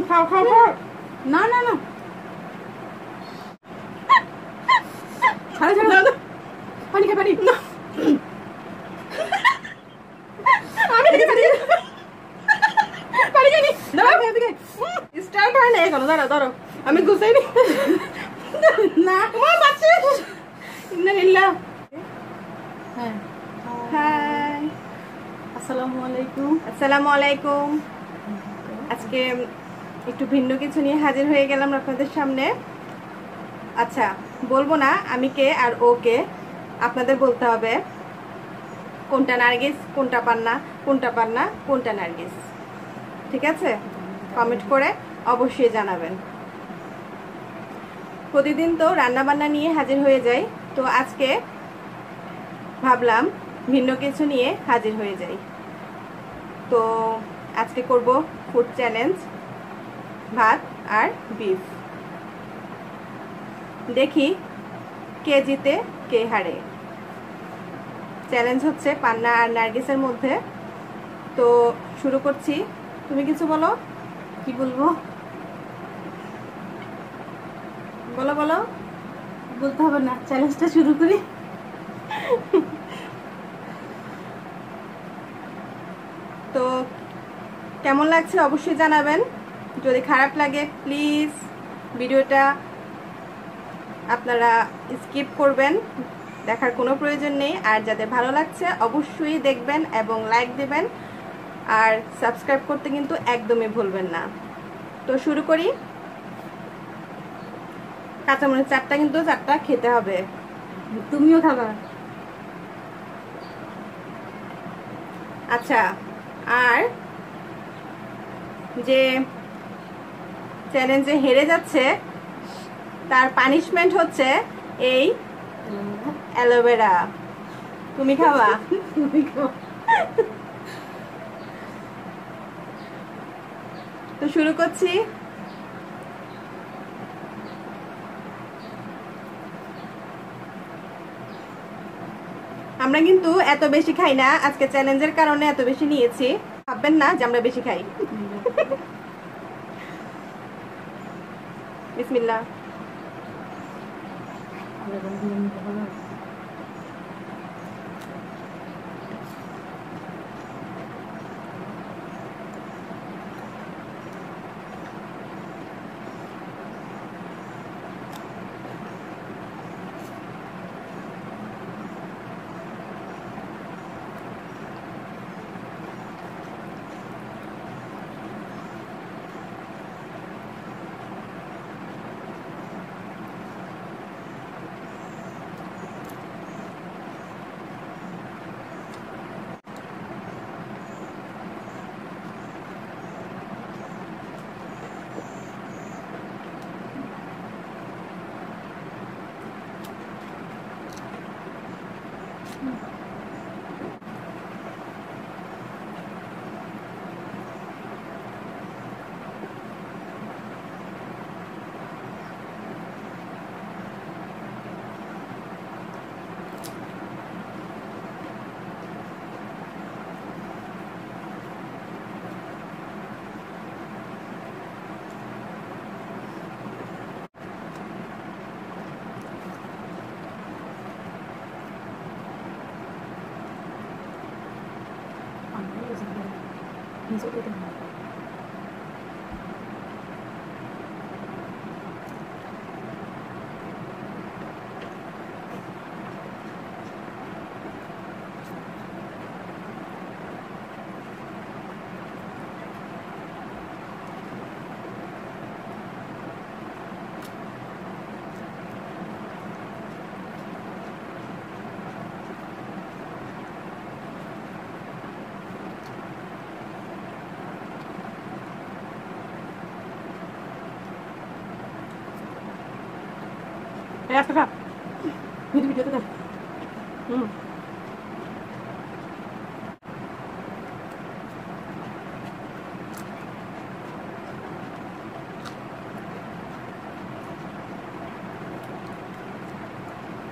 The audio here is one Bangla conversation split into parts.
খাও খাও খাও। না না না, ছাড়ো ছাড়ো, পানি খাই, পানি। আমি থেকে পানি পানি খাই, দাঁড়াও এদিকে। স্টার্ট হয় না এখনো, দাঁড়াও দাঁড়াও, আমি গুছাই নি। না আমার বাচ্চা। ইন্নালিল্লাহ। হ্যাঁ, হাই, আসসালামু আলাইকুম। আসসালামু আলাইকুম। আজকে একটু ভিন্ন কিছু নিয়ে হাজির হয়ে গেলাম আপনাদের সামনে। আচ্ছা, বলবো না আমি কে আর ও কে, আপনাদের বলতে হবে কোনটা নার্গিস, কোনটা পান্না, কোনটা পান্না, কোনটা নার্গিস। ঠিক আছে? কমেন্ট করে অবশ্যই জানাবেন। প্রতিদিন তো রান্না বান্না নিয়ে হাজির হয়ে যাই, তো আজকে ভাবলাম ভিন্ন কিছু নিয়ে হাজির হয়ে যাই। তো আজকে করব ফুড চ্যালেঞ্জ, ভাত আর বিফ। দেখি কে জিতে কে হারে। চ্যালেঞ্জ হচ্ছে পান্না আর নার্গিসের মধ্যে। তো শুরু করছি। তুমি কিছু বলো। কি বলবো? বলো বলো। বলতে হবে না, চ্যালেঞ্জটা শুরু করি। তো কেমন লাগছে অবশ্যই জানাবেন। যদি খারাপ লাগে প্লিজ ভিডিওটা আপনারা স্কিপ করবেন, দেখার কোনো প্রয়োজন নেই। আর যাদের ভালো লাগছে অবশ্যই দেখবেন এবং লাইক দেবেন, আর সাবস্ক্রাইব করতে কিন্তু একদমই ভুলবেন না। তো শুরু করি। কাঁচামরিচ চারটা, কিন্তু চারটা খেতে হবে। তুমিও খাবা? আচ্ছা, আর যে চ্যালেঞ্জে হেরে যাচ্ছে তার পানিশমেন্ট হচ্ছে এই অ্যালোভেরা। তুমি খাবা? তুমি খাও। তো শুরু করছি। আমরা কিন্তু এত বেশি খাই না, আজকে চ্যালেঞ্জের কারণে এত বেশি নিয়েছি। ভাববেন না যে আমরা বেশি খাই। বিসমিল্লাহ। Kak. Video tuh.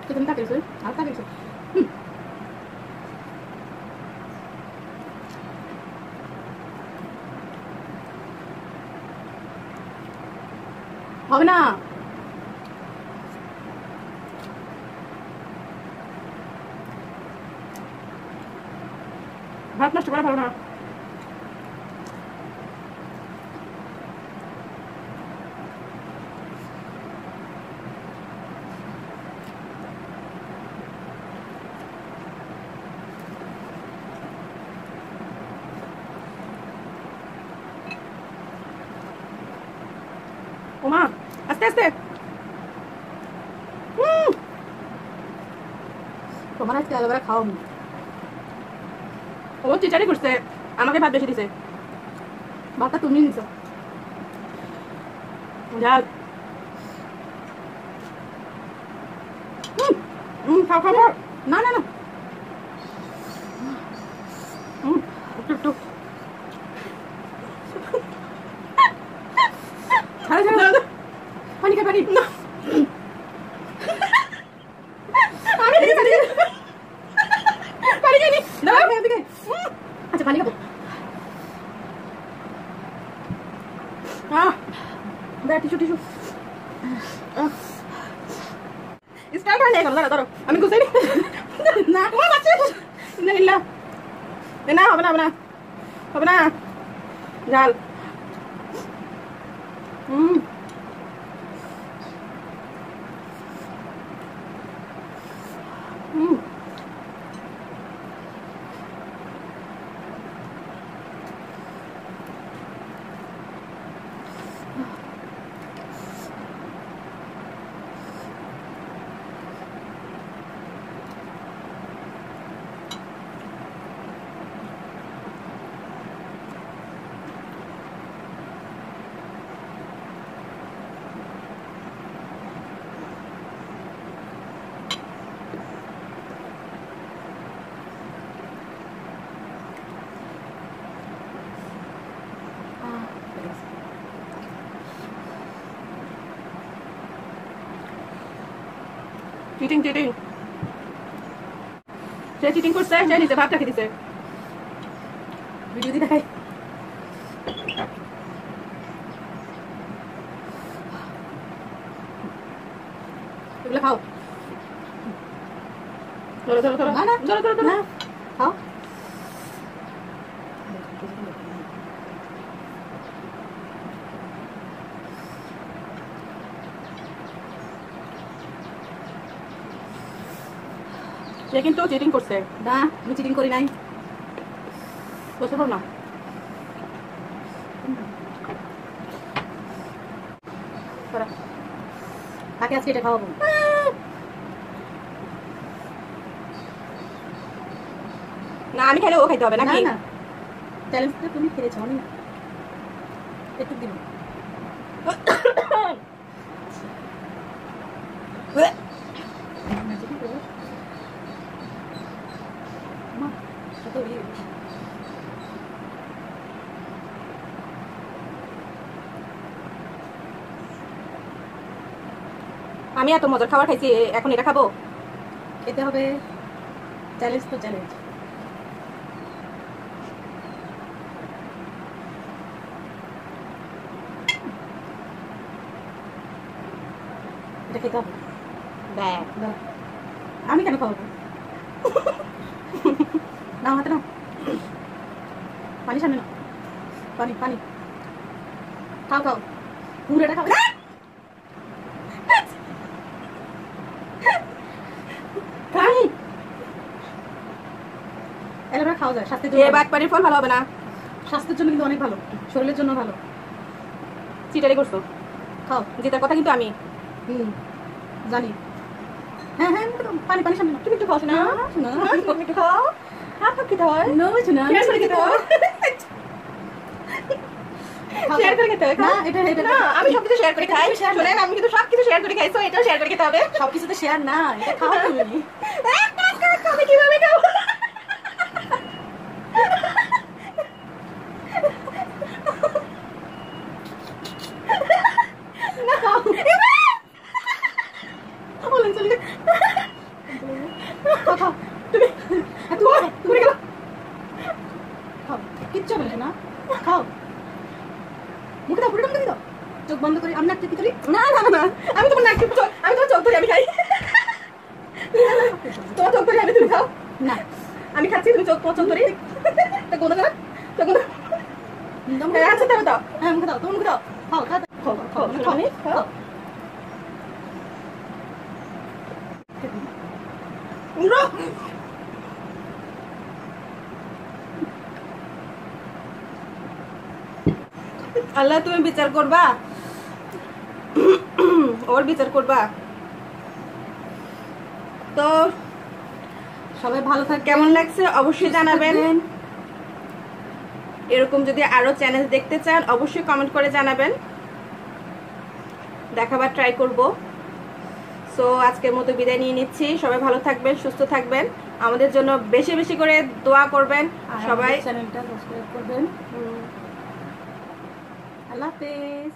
Kita minta tisu, apa tisu? হবে না। ভাত নষ্ট করা ভালো না। ওমা আস্তে আস্তে। তোমার আজকে একেবারে খাও। ও চিচারি করছে, আমাকে ভাত বেশি দিছে। ভাতটা তুমি নিছো। যাক খাও খাও খাও। না না না একটু একটু ছাড়া ছাড়া পানি খাই পানি না। আমি পানি খাই নি। দাঁড়াও আচ্ছা পানি খাবো। টিস্যু টিস্যু স্টার্ট হয় না এখন। ধরো আমি গুছাই নি। না তোমার বাচ্চা না না হবে না হবে না হবে না। ঝাল চিটিং চিটিং। সে চিটিং করছে, সে নিচে ভাত রেখে দিছে। ভিডিও দিয়ে দেখাই। এগুলো খাও। ধরো ধরো ধরো না ধরো ধরো ধরো খাও। সে কিন্তু চিটিং করছে। না আমি চিটিং করি নাই। বসে পড় না। তাকে আজকে এটা খাওয়াবো। না আমি খেলে ও খাইতে হবে নাকি? না চ্যালেঞ্জটা তুমি খেলেছো, আমি একটু দিব। আমি এত মজার খাবার খাইছি, এখন এটা খাবো? খেতে হবে। চ্যালেঞ্জ তো চ্যালেঞ্জ। এটা খেতে হবে। আমি কেন খাবো? নাও হাতে নাও, পানি সামনে নাও, পানি পানি খাও খাও, পুরোটা খাও। এগুলো খাওয়া যায় স্বাস্থ্যের জন্য। বাটপাড়ির ফল ভালো হবে না, স্বাস্থ্যের জন্য কিন্তু অনেক ভালো, শরীরের জন্য ভালো। চিটারি করছো, খাও। জেতার কথা কিন্তু আমি জানি। হ্যাঁ হ্যাঁ পানি পানি সামনে, তুমি একটু খাও না, তুমি একটু খাও। হাফ হাফ খেতে হয়, নো শোনা, শেয়ার করে খেতে হয়, শেয়ার করে খেতে হয়। না এটা এটা না, আমি সবকিছু শেয়ার করে খাই। শুনেন, আমি কিন্তু সবকিছু শেয়ার করে খাই, তো এটাও শেয়ার করে খেতে হবে। সবকিছুতে শেয়ার না, এটা খাও তুমি। আমি কিভাবে খাবো? না খাও, বলেন চলে কথা তুমি তুমি গেল খাও, কিচ্ছু বলে না, খাও। মুখে দাও, পুরোটা মুখে দাও। চোখ বন্ধ করে আমি নাক টিপি ধরি। না না না, আমি তোমার নাক টিপি, আমি তোমার চোখ ধরি, আমি খাই। তোমার চোখ ধরি আমি, তুমি খাও না। আমি খাচ্ছি, তুমি তোমার চোখ ধরি। তা কোন না তো কোন আচ্ছা দাও দাও। হ্যাঁ মুখে দাও, তোমার মুখে দাও। খাও খাও খাও খাও খাও। আল্লাহ তুমি বিচার করবা, ওর বিচার করবা। তো সবাই ভালো থাক, কেমন লাগছে অবশ্যই জানাবেন। এরকম যদি আরো চ্যানেল দেখতে চান অবশ্যই কমেন্ট করে জানাবেন, দেখাবার ট্রাই করব। সো আজকের মতো বিদায় নিয়ে নিচ্ছি। সবাই ভালো থাকবেন, সুস্থ থাকবেন, আমাদের জন্য বেশি বেশি করে দোয়া করবেন, সবাই চ্যানেলটা সাবস্ক্রাইব করবেন। আল্লাহ হাফেজ।